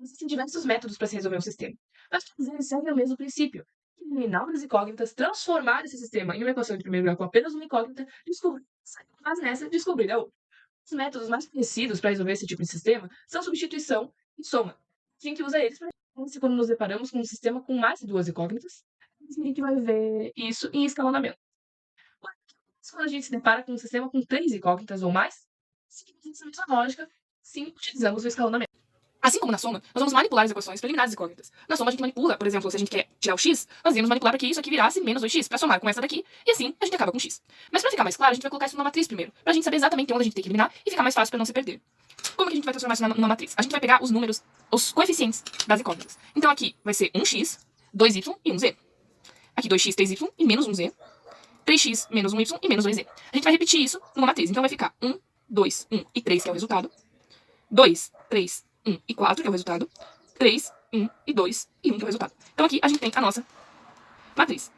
Existem diversos métodos para se resolver um sistema, mas todos eles seguem o mesmo princípio: eliminar as incógnitas, transformar esse sistema em uma equação de primeiro grau com apenas uma incógnita, descobrir, mas nessa, descobrir a outra. Os métodos mais conhecidos para resolver esse tipo de sistema são substituição e soma. A gente usa eles para quando nos deparamos com um sistema com mais de duas incógnitas, a gente vai ver isso em escalonamento. Mas quando a gente se depara com um sistema com três incógnitas ou mais, seguimos essa mesma lógica, sim, utilizamos o escalonamento. Assim como na soma, nós vamos manipular as equações para eliminar as incógnitas. Na soma a gente manipula, por exemplo, se a gente quer tirar o x, nós íamos manipular para que isso aqui virasse menos 2x, para somar com essa daqui, e assim a gente acaba com x. Mas para ficar mais claro, a gente vai colocar isso numa matriz primeiro, para a gente saber exatamente onde a gente tem que eliminar e ficar mais fácil para não se perder. Como que a gente vai transformar isso numa matriz? A gente vai pegar os números, os coeficientes das incógnitas. Então aqui vai ser 1x, 2y e 1z. Aqui 2x, 3y e menos 1z. 3x menos 1y e menos 2z. A gente vai repetir isso numa matriz. Então vai ficar 1, 2, 1 e 3, que é o resultado. 2, 3, 1 e 4, que é o resultado. 3, 1 e 2 e 1, que é o resultado. Então aqui a gente tem a nossa matriz.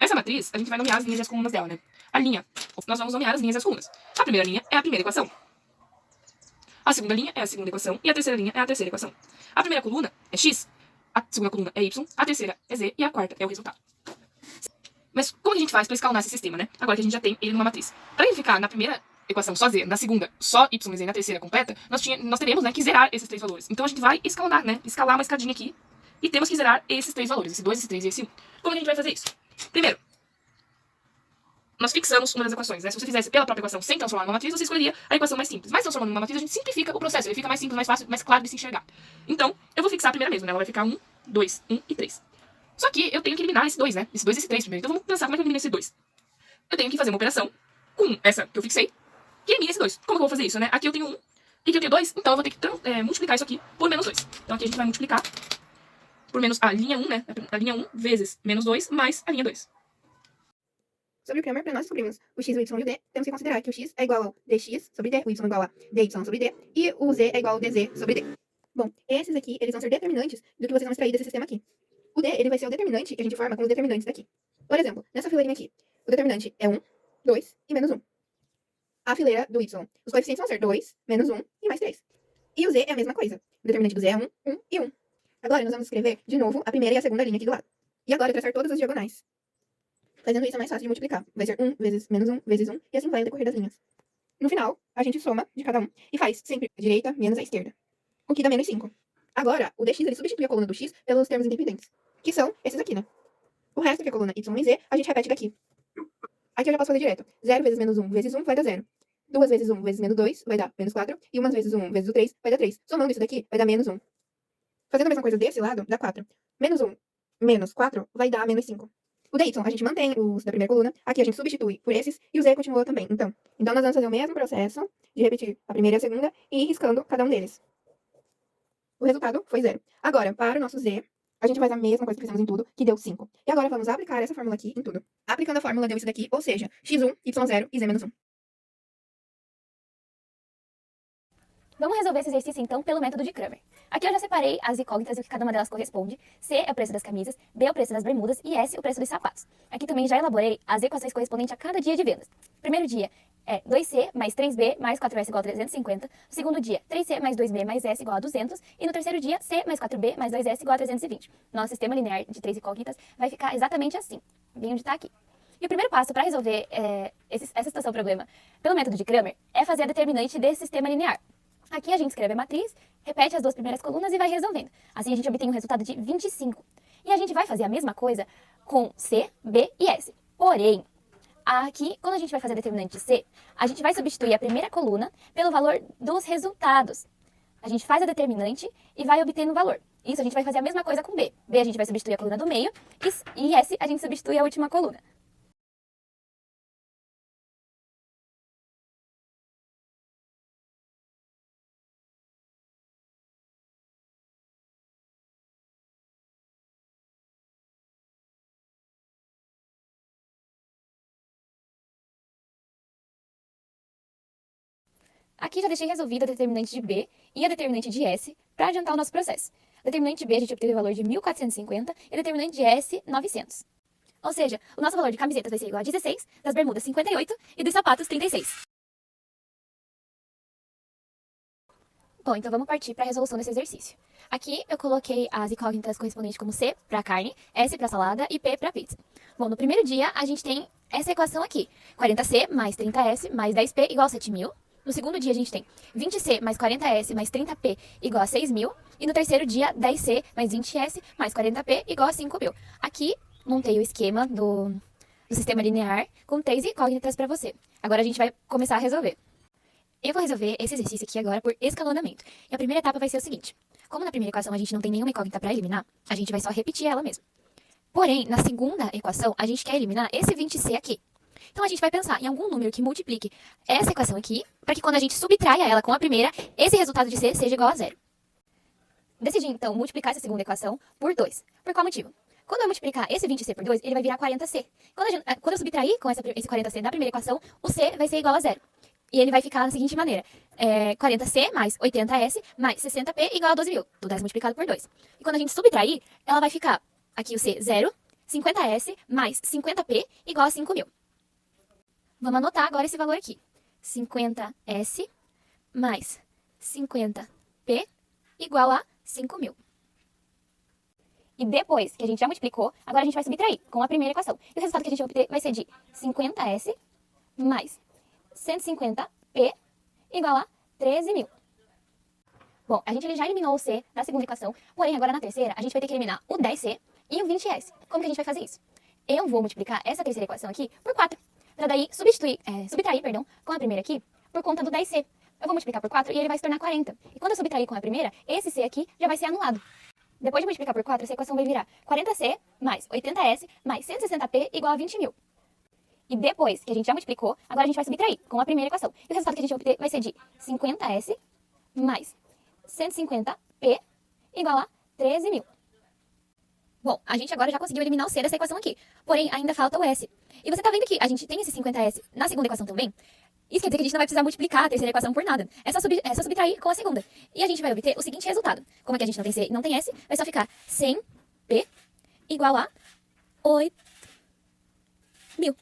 Essa matriz, a gente vai nomear as linhas e as colunas dela, né? A linha, nós vamos nomear as linhas e as colunas. A primeira linha é a primeira equação. A segunda linha é a segunda equação. E a terceira linha é a terceira equação. A primeira coluna é x, a segunda coluna é y, a terceira é z e a quarta é o resultado. Mas como que a gente faz para escalonar esse sistema, né? Agora que a gente já tem ele numa matriz. Para ele ficar na primeira equação só z, na segunda só y e z, na terceira completa, nós teremos, né, que zerar esses três valores. Então a gente vai escalonar, né? Escalar uma escadinha aqui e temos que zerar esses três valores, esse 2, esse 3 e esse 1. Como que a gente vai fazer isso? Primeiro, nós fixamos uma das equações, né? Se você fizesse pela própria equação sem transformar numa matriz, você escolheria a equação mais simples. Mas transformando numa matriz, a gente simplifica o processo. Ele fica mais simples, mais fácil, mais claro de se enxergar. Então, eu vou fixar a primeira mesmo, né? Ela vai ficar 1, 2, 1 e 3. Só que eu tenho que eliminar esse 2, né? Esse 2 e esse 3 primeiro. Então vamos pensar como é que eu elimino esse 2. Eu tenho que fazer uma operação com essa que eu fixei, que elimina esse 2. Como que eu vou fazer isso, né? Aqui eu tenho 1 e aqui eu tenho 2, então eu vou ter que multiplicar isso aqui por menos 2. Então aqui a gente vai multiplicar por menos a linha 1, né? A linha 1 vezes menos 2 mais a linha 2. Sobre o Cramer, para nós descobrirmos o x, o y e o d, temos que considerar que o x é igual ao dx sobre d, o y é igual a dy sobre d, e o z é igual ao dz sobre d. Bom, esses aqui, eles vão ser determinantes do que vocês vão extrair desse sistema aqui. O d, ele vai ser o determinante que a gente forma com os determinantes daqui. Por exemplo, nessa fileirinha aqui, o determinante é 1, 2 e menos 1. A fileira do y, os coeficientes vão ser 2, menos 1 e mais 3. E o z é a mesma coisa. O determinante do z é 1, 1 e 1. Agora, nós vamos escrever, de novo, a primeira e a segunda linha aqui do lado. E agora, traçar todas as diagonais. Fazendo isso é mais fácil de multiplicar. Vai ser 1 vezes menos 1 vezes 1, e assim vai no decorrer das linhas. No final, a gente soma de cada um e faz sempre a direita menos a esquerda, o que dá menos 5. Agora, o dx ele substitui a coluna do x pelos termos independentes, que são esses aqui, né? O resto, que é a coluna y e z, a gente repete daqui. Aqui eu já posso fazer direto. 0 vezes menos 1 vezes 1 vai dar 0. 2 vezes 1 vezes menos 2 vai dar menos 4. E 1 vezes 1 vezes o 3 vai dar 3. Somando isso daqui, vai dar menos 1. Fazendo a mesma coisa desse lado, dá 4. Menos 1 menos 4 vai dar menos 5. O dy a gente mantém os da primeira coluna. Aqui a gente substitui por esses. E o z continua também. Então nós vamos fazer o mesmo processo de repetir a primeira e a segunda e ir riscando cada um deles. O resultado foi 0. Agora, para o nosso z, a gente faz a mesma coisa que fizemos em tudo, que deu 5. E agora vamos aplicar essa fórmula aqui em tudo. Aplicando a fórmula deu isso daqui, ou seja, x1, y0 e z-1. Vamos resolver esse exercício, então, pelo método de Cramer. Aqui eu já separei as incógnitas e o que cada uma delas corresponde. C é o preço das camisas, B é o preço das bermudas e S é o preço dos sapatos. Aqui também já elaborei as equações correspondentes a cada dia de vendas. Primeiro dia é 2C mais 3B mais 4S igual a 350. No segundo dia, 3C mais 2B mais S igual a 200. E no terceiro dia, C mais 4B mais 2S igual a 320. Nosso sistema linear de 3 incógnitas vai ficar exatamente assim, bem onde está aqui. E o primeiro passo para resolver essa situação problema pelo método de Cramer é fazer a determinante desse sistema linear. Aqui a gente escreve a matriz, repete as duas primeiras colunas e vai resolvendo. Assim a gente obtém um resultado de 25. E a gente vai fazer a mesma coisa com C, B e S. Porém, aqui, quando a gente vai fazer a determinante de C, a gente vai substituir a primeira coluna pelo valor dos resultados. A gente faz a determinante e vai obtendo o valor. Isso a gente vai fazer a mesma coisa com B. B a gente vai substituir a coluna do meio e S a gente substitui a última coluna. Aqui já deixei resolvida a determinante de B e a determinante de S para adiantar o nosso processo. A determinante de B a gente obteve o valor de 1.450 e a determinante de S, 900. Ou seja, o nosso valor de camisetas vai ser igual a 16, das bermudas 58 e dos sapatos 36. Bom, então vamos partir para a resolução desse exercício. Aqui eu coloquei as incógnitas correspondentes como C para carne, S para salada e P para pizza. Bom, no primeiro dia a gente tem essa equação aqui, 40C mais 30S mais 10P igual a 7.000. No segundo dia a gente tem 20C mais 40S mais 30P igual a 6.000. E no terceiro dia, 10C mais 20S mais 40P igual a 5.000. Aqui montei o esquema do sistema linear com 3 incógnitas para você. Agora a gente vai começar a resolver. Eu vou resolver esse exercício aqui agora por escalonamento. E a primeira etapa vai ser o seguinte. Como na primeira equação a gente não tem nenhuma incógnita para eliminar, a gente vai só repetir ela mesmo. Porém, na segunda equação, a gente quer eliminar esse 20C aqui. Então a gente vai pensar em algum número que multiplique essa equação aqui, para que quando a gente subtraia ela com a primeira, esse resultado de C seja igual a 0. Decidi, então, multiplicar essa segunda equação por 2. Por qual motivo? Quando eu multiplicar esse 20C por 2, ele vai virar 40C. Quando eu subtrair com esse 40C da primeira equação, o C vai ser igual a 0. E ele vai ficar da seguinte maneira. 40C mais 80S mais 60P igual a 12.000. Tudo isso multiplicado por 2. E quando a gente subtrair, ela vai ficar, aqui o C, 0, 50S mais 50P igual a 5.000. Vamos anotar agora esse valor aqui. 50S mais 50P igual a 5.000. E depois que a gente já multiplicou, agora a gente vai subtrair com a primeira equação. E o resultado que a gente vai obter vai ser de 50S mais 150P igual a 13.000. Bom, a gente já eliminou o C da segunda equação, porém agora na terceira a gente vai ter que eliminar o 10C e o 20S. Como que a gente vai fazer isso? Eu vou multiplicar essa terceira equação aqui por 4, para daí subtrair com a primeira aqui por conta do 10C. Eu vou multiplicar por 4 e ele vai se tornar 40. E quando eu subtrair com a primeira, esse C aqui já vai ser anulado. Depois de multiplicar por 4, essa equação vai virar 40C mais 80S mais 160P igual a 20.000. E depois que a gente já multiplicou, agora a gente vai subtrair com a primeira equação. E o resultado que a gente vai obter vai ser de 50S mais 150P igual a 13.000. Bom, a gente agora já conseguiu eliminar o C dessa equação aqui. Porém, ainda falta o S. E você tá vendo que a gente tem esse 50S na segunda equação também? Isso quer dizer que a gente não vai precisar multiplicar a terceira equação por nada. É só subtrair com a segunda. E a gente vai obter o seguinte resultado. Como aqui a gente não tem C e não tem S, vai só ficar 100P igual a 8.000.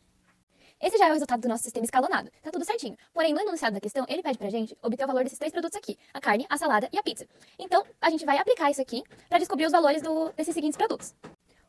Esse já é o resultado do nosso sistema escalonado. Tá tudo certinho. Porém, no enunciado da questão, ele pede pra gente obter o valor desses 3 produtos aqui. A carne, a salada e a pizza. Então, a gente vai aplicar isso aqui pra descobrir os valores desses seguintes produtos.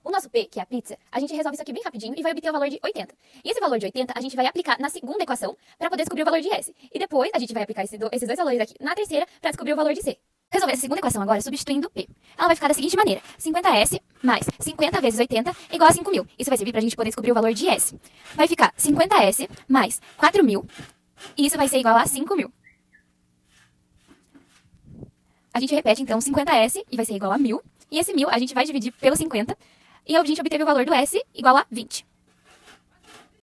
O nosso P, que é a pizza, a gente resolve isso aqui bem rapidinho e vai obter o valor de 80. E esse valor de 80 a gente vai aplicar na segunda equação para poder descobrir o valor de S. E depois a gente vai aplicar esses dois valores aqui na terceira para descobrir o valor de C. Resolver essa segunda equação agora substituindo o P. Ela vai ficar da seguinte maneira. 50S mais 50 vezes 80 igual a 5.000. Isso vai servir para a gente poder descobrir o valor de S. Vai ficar 50S mais 4.000 e isso vai ser igual a 5.000. A gente repete então 50S e vai ser igual a 1.000. E esse 1.000 a gente vai dividir pelo 50. E a gente obteve o valor do S igual a 20.